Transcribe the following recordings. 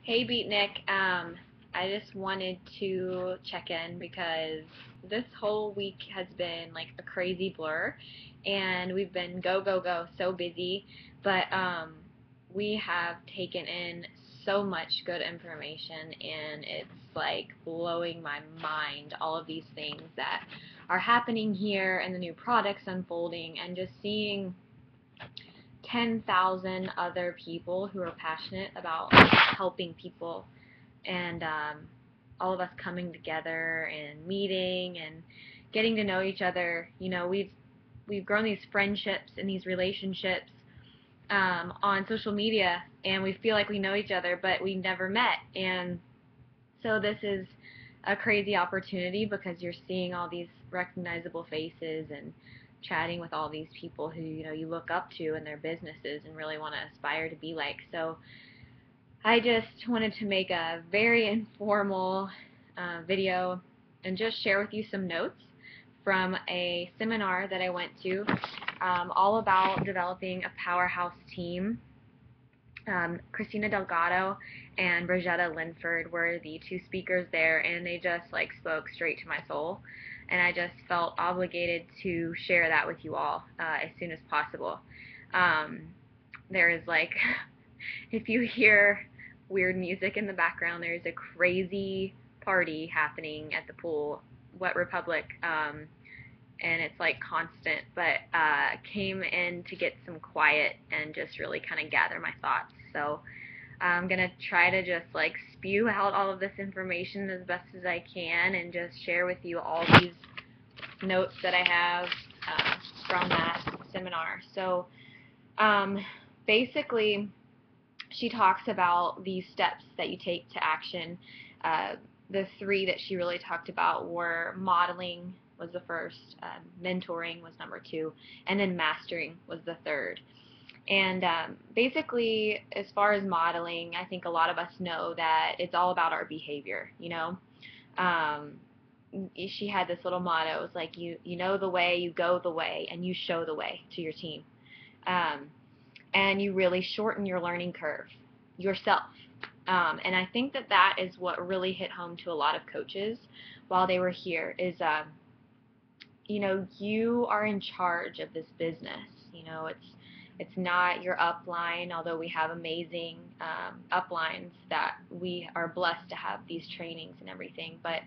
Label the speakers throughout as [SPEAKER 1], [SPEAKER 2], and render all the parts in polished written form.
[SPEAKER 1] Hey Beatnik, I just wanted to check in because this whole week has been like a crazy blur and we've been go go go so busy, but we have taken in so much good information and it's like blowing my mind, all of these things that are happening here and the new products unfolding and just seeing 10,000 other people who are passionate about helping people and all of us coming together and meeting and getting to know each other. We've grown these friendships and these relationships on social media, and we feel like we know each other, but we never met. And so this is a crazy opportunity because you're seeing all these recognizable faces and chatting with all these people who you look up to in their businesses and really want to aspire to be like. So I just wanted to make a very informal video and just share with you some notes from a seminar that I went to, all about developing a powerhouse team. Christina Delgado and Brigetta Linford were the two speakers there, and they just like spoke straight to my soul, and I just felt obligated to share that with you all as soon as possible. Um, there is like if you hear weird music in the background, there's a crazy party happening at the pool, Wet Republic, and it's like constant. But came in to get some quiet and just really kind of gather my thoughts. So I'm gonna try to just like spew out all of this information as best as I can, and just share with you all these notes that I have from that seminar. So basically, she talks about these steps that you take to action. The three that she really talked about were modeling was the first, mentoring was number two, and then mastering was the third. And basically, as far as modeling, I think a lot of us know that it's all about our behavior. Um, she had this little motto. It was like, you know the way, you go the way, and you show the way to your team. Um, and you really shorten your learning curve yourself. And I think that that is what really hit home to a lot of coaches while they were here is, you are in charge of this business. It's not your upline, although we have amazing uplines that we are blessed to have these trainings and everything. But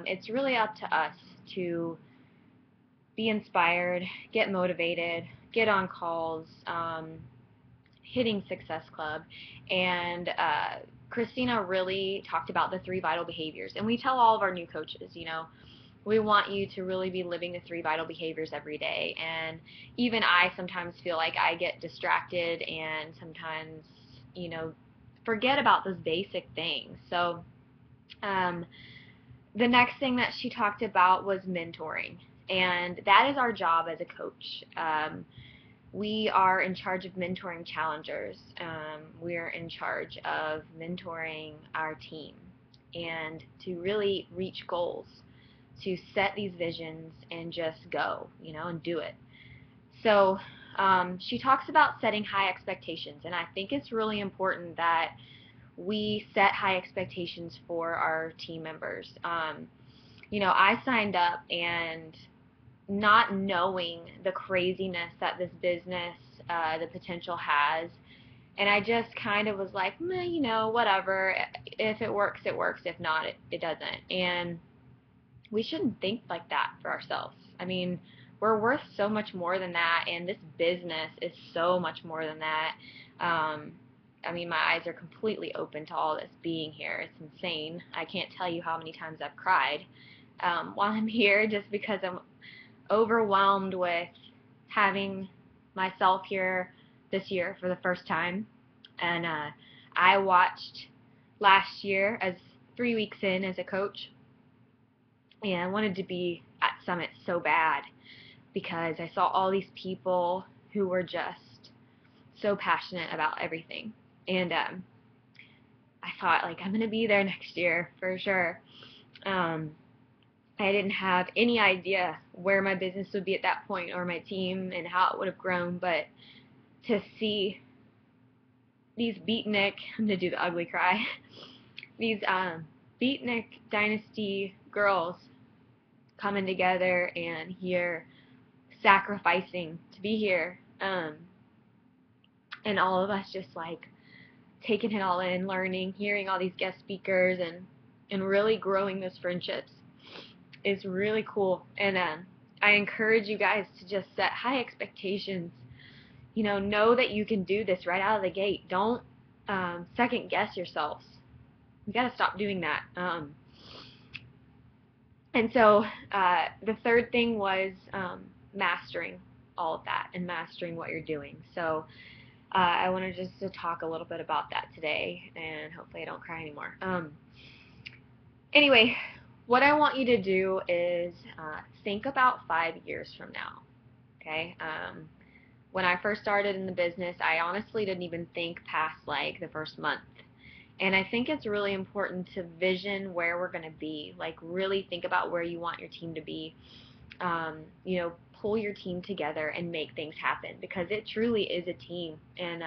[SPEAKER 1] it's really up to us to be inspired, get motivated, get on calls, hitting Success Club, and Christina really talked about the three vital behaviors. And we tell all of our new coaches, we want you to really be living the three vital behaviors every day. And even I sometimes feel like I get distracted and sometimes, forget about those basic things. So um, the next thing that she talked about was mentoring. And that is our job as a coach. We are in charge of mentoring challengers. We're in charge of mentoring our team and to really reach goals, to set these visions and just go, and do it. So she talks about setting high expectations, and I think it's really important that we set high expectations for our team members. I signed up and not knowing the craziness that this business, the potential has. And I just kind of was like, meh, whatever. If it works, it works. If not, it doesn't. And we shouldn't think like that for ourselves. I mean, we're worth so much more than that, and this business is so much more than that. Um, I mean, my eyes are completely open to all this being here. It's insane. I can't tell you how many times I've cried while I'm here just because I'm overwhelmed with having myself here this year for the first time. And I watched last year as 3 weeks in as a coach, and I wanted to be at Summit so bad because I saw all these people who were just so passionate about everything. And I thought, like, I'm going to be there next year for sure. I didn't have any idea where my business would be at that point or my team and how it would have grown, but to see these beatnik, I'm going to do the ugly cry, these beatnik dynasty girls coming together and here sacrificing to be here. And all of us just like taking it all in, learning, hearing all these guest speakers, and really growing those friendships is really cool. And I encourage you guys to just set high expectations. Know that you can do this right out of the gate. Don't second guess yourselves. You got to stop doing that. And so the third thing was mastering all of that and mastering what you're doing. So I wanted just to talk a little bit about that today, and hopefully I don't cry anymore. Anyway, what I want you to do is think about 5 years from now, okay? When I first started in the business, I honestly didn't even think past like the first month. And I think it's really important to vision where we're going to be, like really think about where you want your team to be. Pull your team together and make things happen, because it truly is a team. And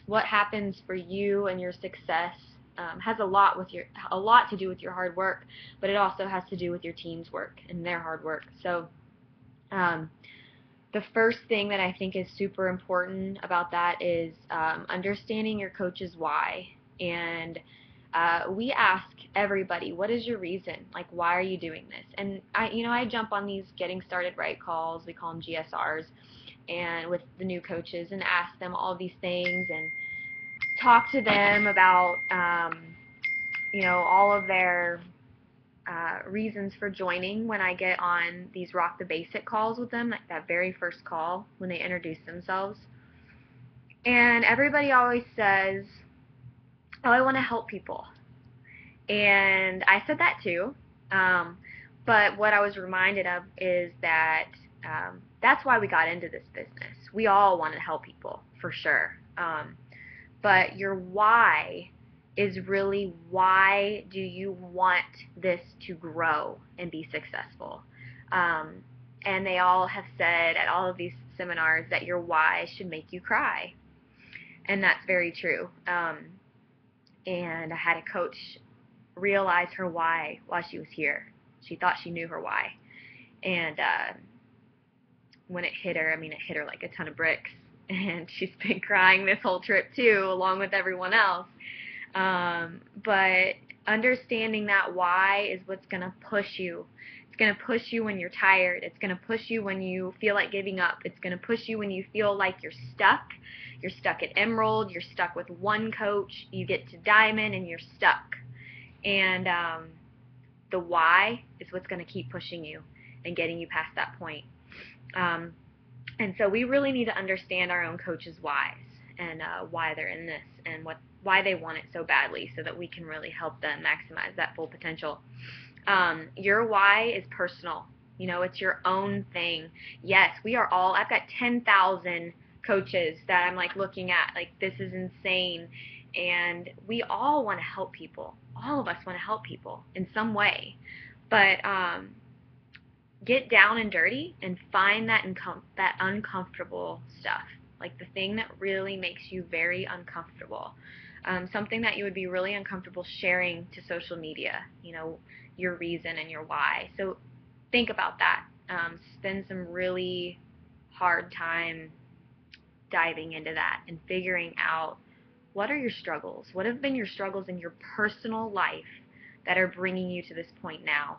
[SPEAKER 1] what happens for you and your success has a lot to do with your hard work, but it also has to do with your team's work and their hard work. So the first thing that I think is super important about that is understanding your coach's why. And we ask everybody, what is your reason? Like, why are you doing this? And I jump on these getting started right calls, we call them GSRs, and with the new coaches, and ask them all these things and talk to them about all of their reasons for joining when I get on these Rock the Basic calls with them, like that very first call when they introduce themselves. And everybody always says, oh, I want to help people. And I said that too. But what I was reminded of is that that's why we got into this business. We all want to help people, for sure. But your why is really, why do you want this to grow and be successful? And they all have said at all of these seminars that your why should make you cry. And that's very true. And I had a coach realize her why while she was here. She thought she knew her why. And when it hit her, it hit her like a ton of bricks. And she's been crying this whole trip too, along with everyone else. But understanding that why is what's going to push you. It's going to push you when you're tired. It's going to push you when you feel like giving up. It's going to push you when you feel like you're stuck. You're stuck at Emerald. You're stuck with one coach. You get to Diamond and you're stuck. And the why is what's going to keep pushing you and getting you past that point. And so we really need to understand our own coaches' whys and why they're in this and why they want it so badly, so that we can really help them maximize that full potential. Your why is personal. It's your own thing. Yes, we are all, I've got 10,000 coaches that I'm like looking at, like, this is insane. And we all want to help people. All of us want to help people in some way. But get down and dirty and find that uncomfortable stuff, like the thing that really makes you very uncomfortable, something that you would be really uncomfortable sharing to social media, your reason and your why. So think about that. Spend some really hard time diving into that and figuring out, what are your struggles? What have been your struggles in your personal life that are bringing you to this point now?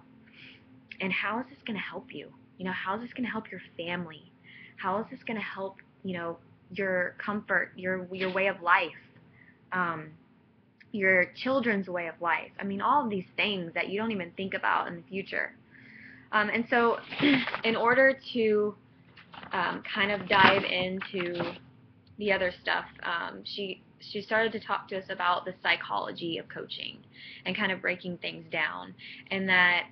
[SPEAKER 1] And how is this going to help you? How is this going to help your family? How is this going to help, your comfort, your way of life, your children's way of life? All of these things that you don't even think about in the future. And so in order to kind of dive into the other stuff, she started to talk to us about the psychology of coaching and kind of breaking things down, and that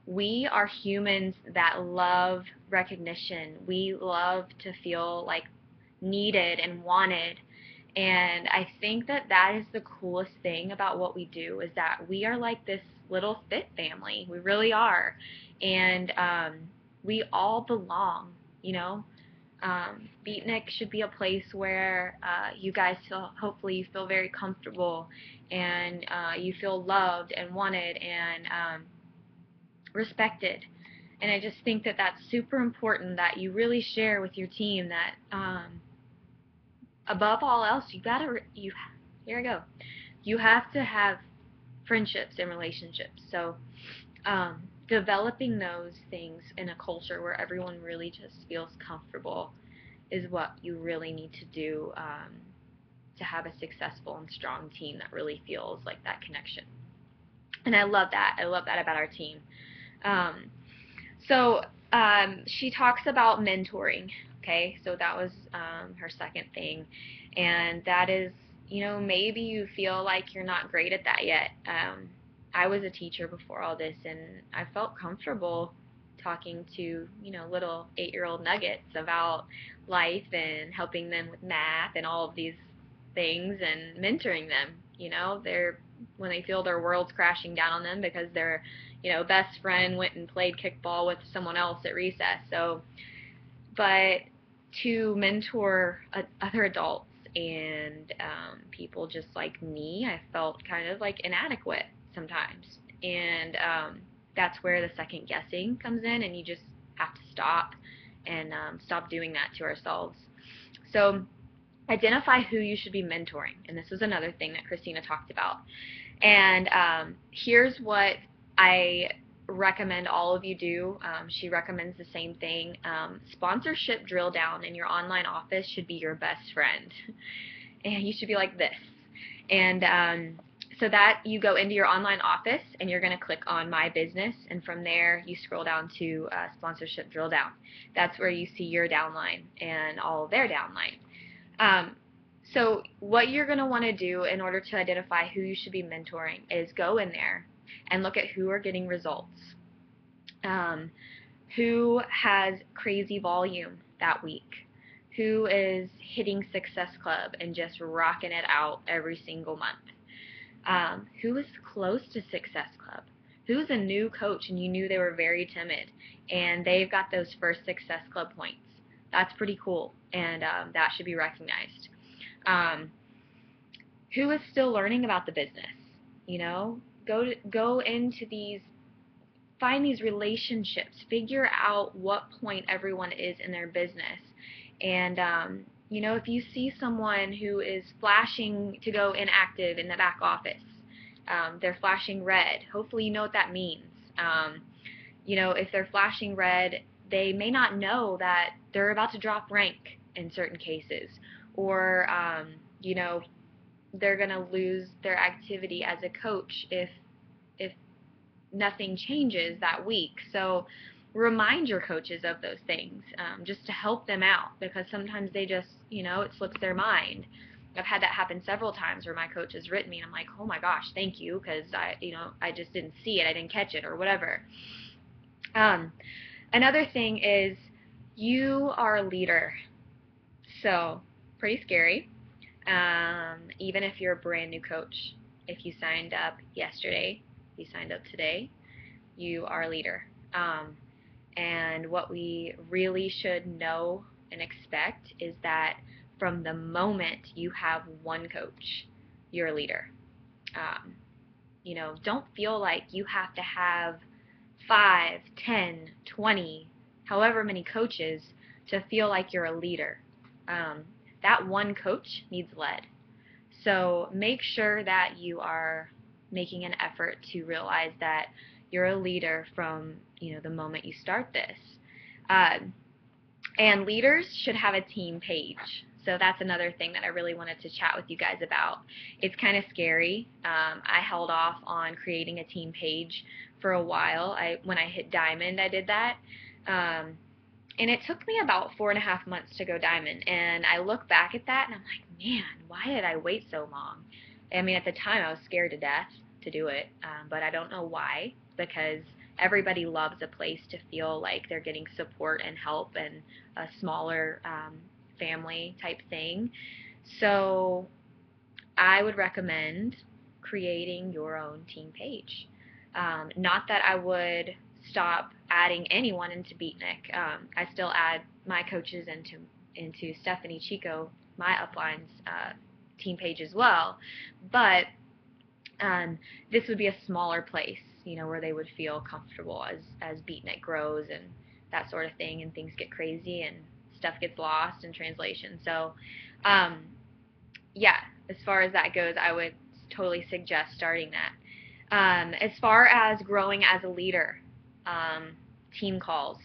[SPEAKER 1] we are humans that love recognition. We love to feel like needed and wanted. And I think that is the coolest thing about what we do, is that we are like this little fit family. We really are. And we all belong, Beatnik should be a place where you guys feel, hopefully you feel very comfortable, and you feel loved and wanted and respected. And I just think that that's super important, that you really share with your team that above all else, here I go, you have to have friendships and relationships. So developing those things in a culture where everyone really just feels comfortable is what you really need to do to have a successful and strong team that really feels like that connection. And I love that. I love that about our team. Um, so she talks about mentoring. Okay, so that was her second thing, and that is, maybe you feel like you're not great at that yet. I was a teacher before all this, and I felt comfortable talking to, little 8-year-old nuggets about life and helping them with math and all of these things and mentoring them. They're when they feel their world's crashing down on them because their, best friend went and played kickball with someone else at recess. So, but to mentor other adults and people just like me, I felt kind of like inadequate sometimes. And that's where the second guessing comes in, and you just have to stop and stop doing that to ourselves. So identify who you should be mentoring. And this was another thing that Christina talked about. And here's what I recommend all of you do. She recommends the same thing. Sponsorship drill down in your online office should be your best friend. And you should be like this. And so that you go into your online office and you're going to click on My Business, and from there you scroll down to Sponsorship Drill Down. That's where you see your downline and all of their downline. So what you're going to want to do in order to identify who you should be mentoring is go in there and look at who are getting results. Who has crazy volume that week? Who is hitting Success Club and just rocking it out every single month? Who is close to Success Club? Who's a new coach and you knew they were very timid and they've got those first Success Club points? That's pretty cool, and that should be recognized. Who is still learning about the business? Go into these, find these relationships, figure out what point everyone is in their business, and if you see someone who is flashing to go inactive in the back office, they're flashing red. Hopefully you know what that means. If they're flashing red, they may not know that they're about to drop rank in certain cases, or they're going to lose their activity as a coach if nothing changes that week. So remind your coaches of those things, just to help them out, because sometimes they just, it slips their mind. I've had that happen several times where my coach has written me and I'm like, oh my gosh, thank you, because I just didn't see it, I didn't catch it, or whatever. Another thing is, you are a leader. So pretty scary. Even if you're a brand new coach, if you signed up yesterday, you signed up today, you are a leader. And what we really should know and expect is that from the moment you have one coach, you're a leader. Don't feel like you have to have 5, 10, 20, however many coaches to feel like you're a leader. That one coach needs led. So make sure that you are making an effort to realize that you're a leader from the moment you start this. And leaders should have a team page. So that's another thing that I really wanted to chat with you guys about. It's kind of scary. I held off on creating a team page for a while. When I hit Diamond, I did that. And it took me about 4.5 months to go Diamond. And I look back at that and I'm like, man, why did I wait so long? I mean, at the time I was scared to death to do it, but I don't know why, because everybody loves a place to feel like they're getting support and help and a smaller family type thing. So I would recommend creating your own team page. Not that I would stop adding anyone into Beatnik. I still add my coaches into Stephanie Chico, my uplines team page as well. But this would be a smaller place, where they would feel comfortable as Beatnik grows and that sort of thing, and things get crazy and stuff gets lost in translation. So, yeah, as far as that goes, I would totally suggest starting that. As far as growing as a leader, team calls.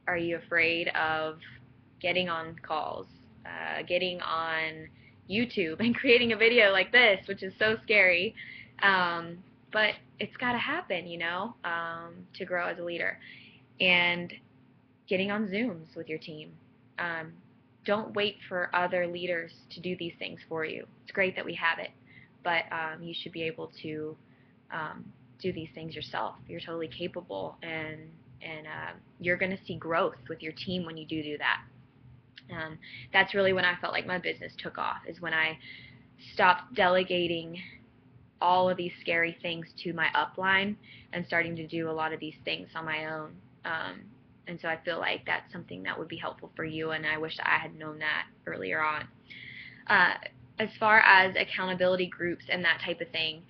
[SPEAKER 1] Are you afraid of getting on calls, getting on YouTube and creating a video like this, which is so scary? But it's got to happen, to grow as a leader. And getting on Zooms with your team. Don't wait for other leaders to do these things for you. It's great that we have it, but you should be able to do these things yourself. You're totally capable, and you're going to see growth with your team when you do that. That's really when I felt like my business took off, is when I stopped delegating all of these scary things to my upline and starting to do a lot of these things on my own. And so I feel like that's something that would be helpful for you, and I wish I had known that earlier on. As far as accountability groups and that type of thing,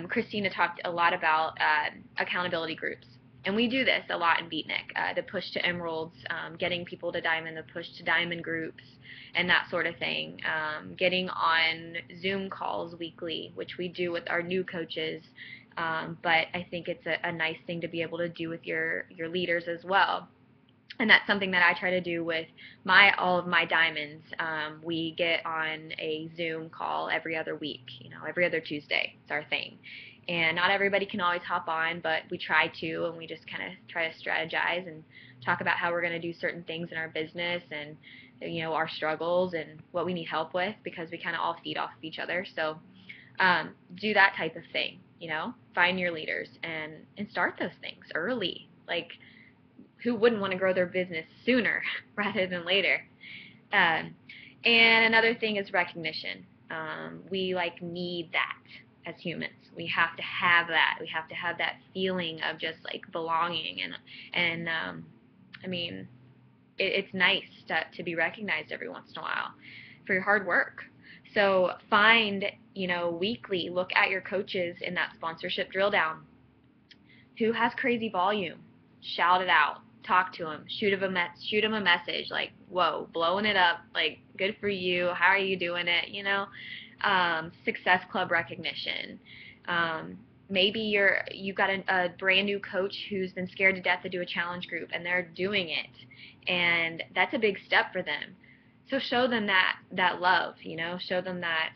[SPEAKER 1] Christina talked a lot about accountability groups. And we do this a lot in Beatnik, the push to emeralds, getting people to diamond, the push to diamond groups, and that sort of thing. Getting on Zoom calls weekly, which we do with our new coaches, but I think it's a nice thing to be able to do with your leaders as well. And that's something that I try to do with all of my diamonds. We get on a Zoom call every other week, every other Tuesday. It's our thing. And not everybody can always hop on, but we try to, and we just kind of try to strategize and talk about how we're going to do certain things in our business, and our struggles and what we need help with, because we kind of all feed off of each other. So do that type of thing, find your leaders and start those things early. Like, who wouldn't want to grow their business sooner rather than later? And another thing is recognition. We need that as humans. We have to have that. We have to have that feeling of just belonging, and I mean, it's nice to be recognized every once in a while for your hard work. So find, weekly, look at your coaches in that sponsorship drill down. Who has crazy volume? Shout it out. Talk to them. Shoot them a message like, whoa, blowing it up. Good for you. How are you doing it? Success club recognition. Maybe you've got a brand new coach who's been scared to death to do a challenge group, and they're doing it, and that's a big step for them. So show them that love, show them that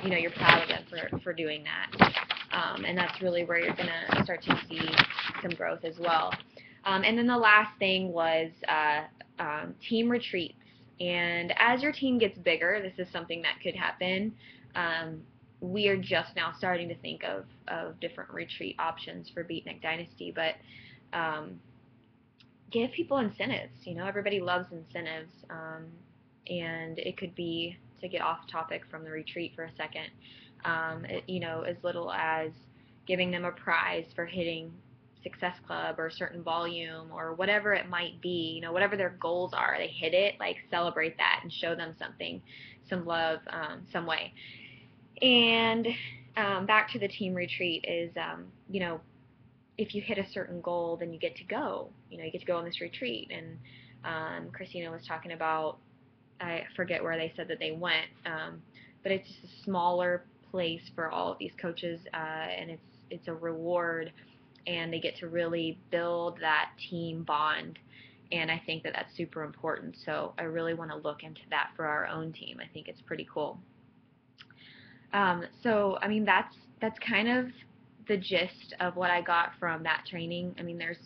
[SPEAKER 1] you're proud of them for doing that, and that's really where you're gonna start to see some growth as well. And then the last thing was team retreats. And as your team gets bigger, this is something that could happen. We are just now starting to think of different retreat options for Beatnik Dynasty, but give people incentives. Everybody loves incentives, and it could be, to get off topic from the retreat for a second, as little as giving them a prize for hitting Success Club or a certain volume or whatever it might be, whatever their goals are, they hit it, celebrate that and show them something, some love, some way. And back to the team retreat is, if you hit a certain goal, then you get to go, you get to go on this retreat. And Christina was talking about, I forget where they said that they went, but it's just a smaller place for all of these coaches, and it's a reward, and they get to really build that team bond, and I think that that's super important. So I really want to look into that for our own team. I think it's pretty cool. So I mean, that's kind of the gist of what I got from that training. I mean, there's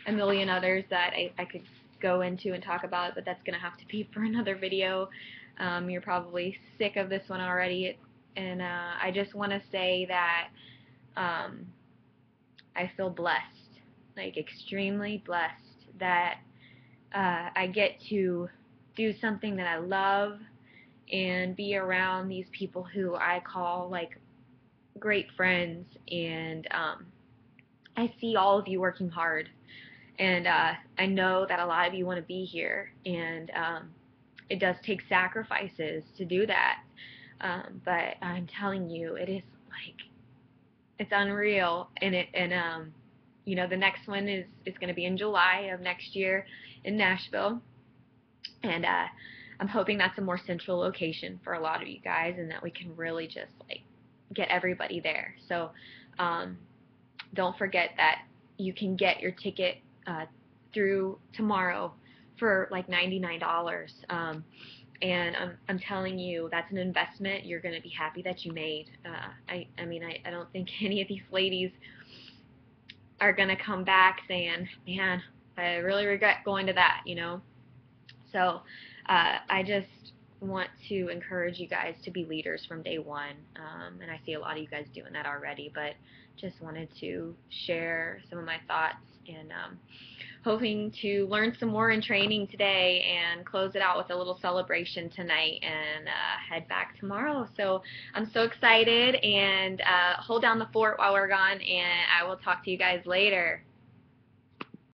[SPEAKER 1] a million others that I could go into and talk about, but that's going to have to be for another video. You're probably sick of this one already, and I just want to say that I feel blessed, extremely blessed, that I get to do something that I love and be around these people who I call great friends, and I see all of you working hard, And I know that a lot of you want to be here, and it does take sacrifices to do that. But I'm telling you, it is like it's unreal. And the next one is going to be in July of next year in Nashville, and I'm hoping that's a more central location for a lot of you guys, and that we can really just like get everybody there. So um, don't forget that you can get your ticket through tomorrow for like $99. And I'm telling you, that's an investment you're going to be happy that you made. I mean, I don't think any of these ladies are going to come back saying, man, I really regret going to that. So I just want to encourage you guys to be leaders from day one. And I see a lot of you guys doing that already, but just wanted to share some of my thoughts, and hoping to learn some more in training today and close it out with a little celebration tonight, and head back tomorrow. So I'm so excited, and hold down the fort while we're gone, and I will talk to you guys later.